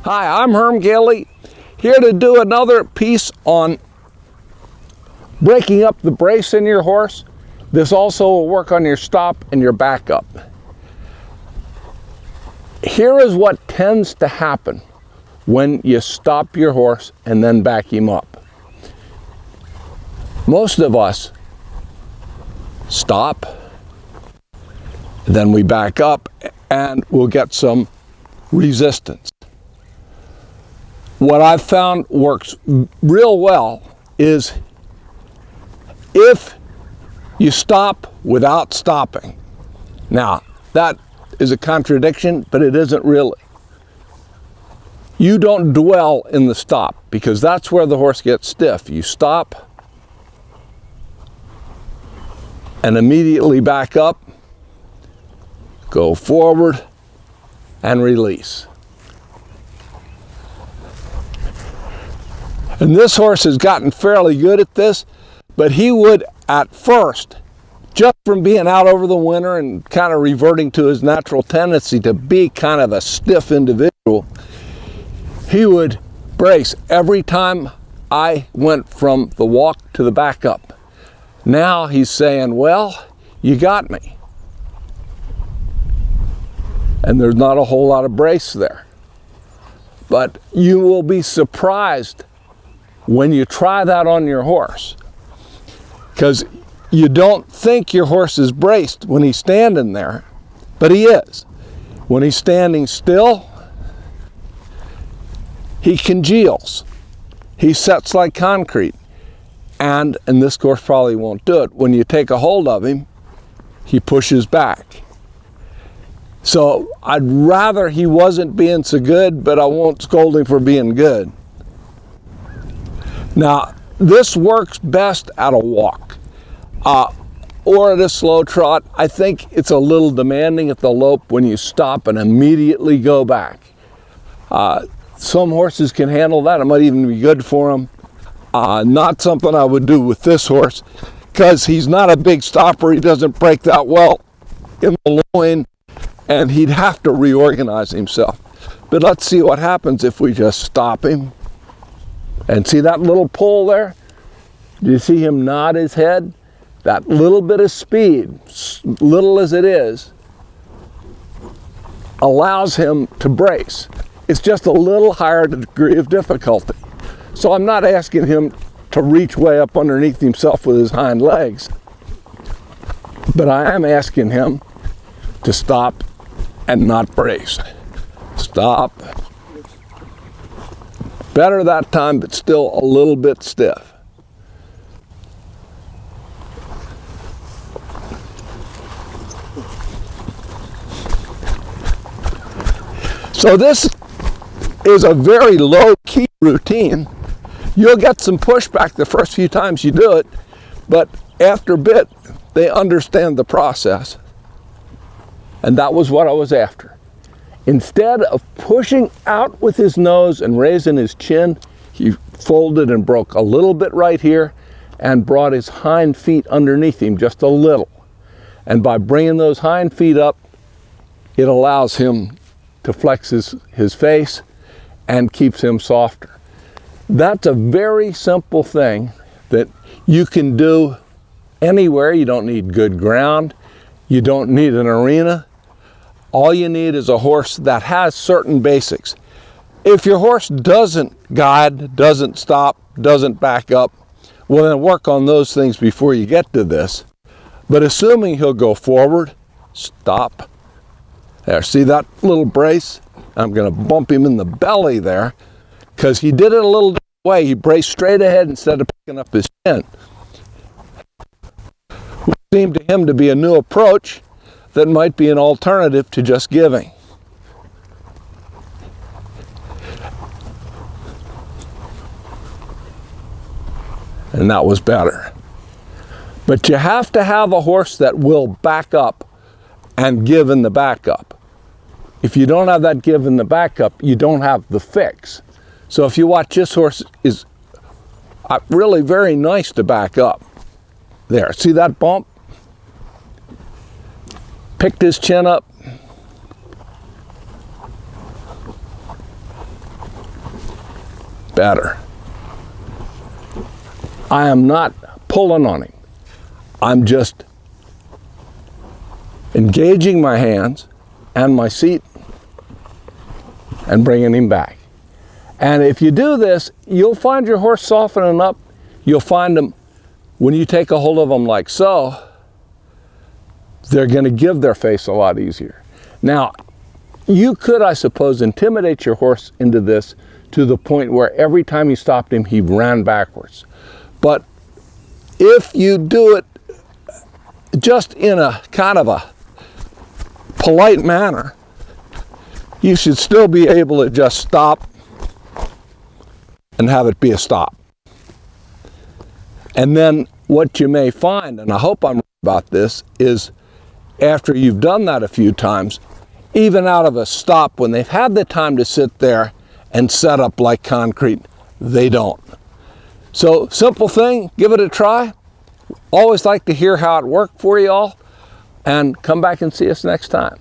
Hi, I'm Herm Gailey, here to do another piece on breaking up the brace in your horse. This also will work on your stop and your backup. Here is what tends to happen when you stop your horse and then back him up. Most of us stop, then we back up, and we'll get some resistance. What I've found works real well is if you stop without stopping. Now, that is a contradiction, but it isn't really. You don't dwell in the stop because that's where the horse gets stiff. You stop and immediately back up, go forward, and release. And this horse has gotten fairly good at this, but he would at first, just from being out over the winter and kind of reverting to his natural tendency to be kind of a stiff individual, he would brace every time I went from the walk to the backup. Now he's saying, well, you got me. And there's not a whole lot of brace there. But you will be surprised when you try that on your horse, because you don't think your horse is braced when he's standing there, but he is. When he's standing still, he congeals. He sets like concrete. And this horse probably won't do it. When you take a hold of him, he pushes back. So I'd rather he wasn't being so good, but I won't scold him for being good. Now, this works best at a walk or at a slow trot. I think it's a little demanding at the lope when you stop and immediately go back. Some horses can handle that. It might even be good for them. Not something I would do with this horse because he's not a big stopper. He doesn't break that well in the loin, and he'd have to reorganize himself. But let's see what happens if we just stop him. And see that little pull there? Do you see him nod his head? That little bit of speed, little as it is, allows him to brace. It's just a little higher degree of difficulty. So I'm not asking him to reach way up underneath himself with his hind legs, but I am asking him to stop and not brace. Stop. Better that time, but still a little bit stiff. So this is a very low-key routine. You'll get some pushback the first few times you do it, but after a bit, they understand the process. And that was what I was after. Instead of pushing out with his nose and raising his chin, he folded and broke a little bit right here and brought his hind feet underneath him just a little. And by bringing those hind feet up, it allows him to flex his face and keeps him softer. That's a very simple thing that you can do anywhere. You don't need good ground. You don't need an arena. All you need is a horse that has certain basics. If your horse doesn't guide, doesn't stop, doesn't back up, well then work on those things before you get to this. But assuming he'll go forward, stop. There, see that little brace? I'm going to bump him in the belly there because he did it a little different way. He braced straight ahead instead of picking up his chin. Which seemed to him to be a new approach that might be an alternative to just giving. And that was better. But you have to have a horse that will back up and give in the backup. If you don't have that give in the backup, you don't have the fix. So if you watch, this horse is really very nice to back up. There, see that bump? Picked his chin up. better. I am not pulling on him. I'm just engaging my hands and my seat and bringing him back. And if you do this, you'll find your horse softening up. You'll find them, when you take a hold of them like so, they're going to give their face a lot easier. Now, you could, I suppose, intimidate your horse into this to the point where every time you stopped him, he ran backwards. But if you do it just in a kind of a polite manner, you should still be able to just stop and have it be a stop. And then what you may find, and I hope I'm right about this, is after you've done that a few times, even out of a stop, when they've had the time to sit there and set up like concrete, they don't. So, simple thing, give it a try. Always like to hear how it worked for you all, and come back and see us next time.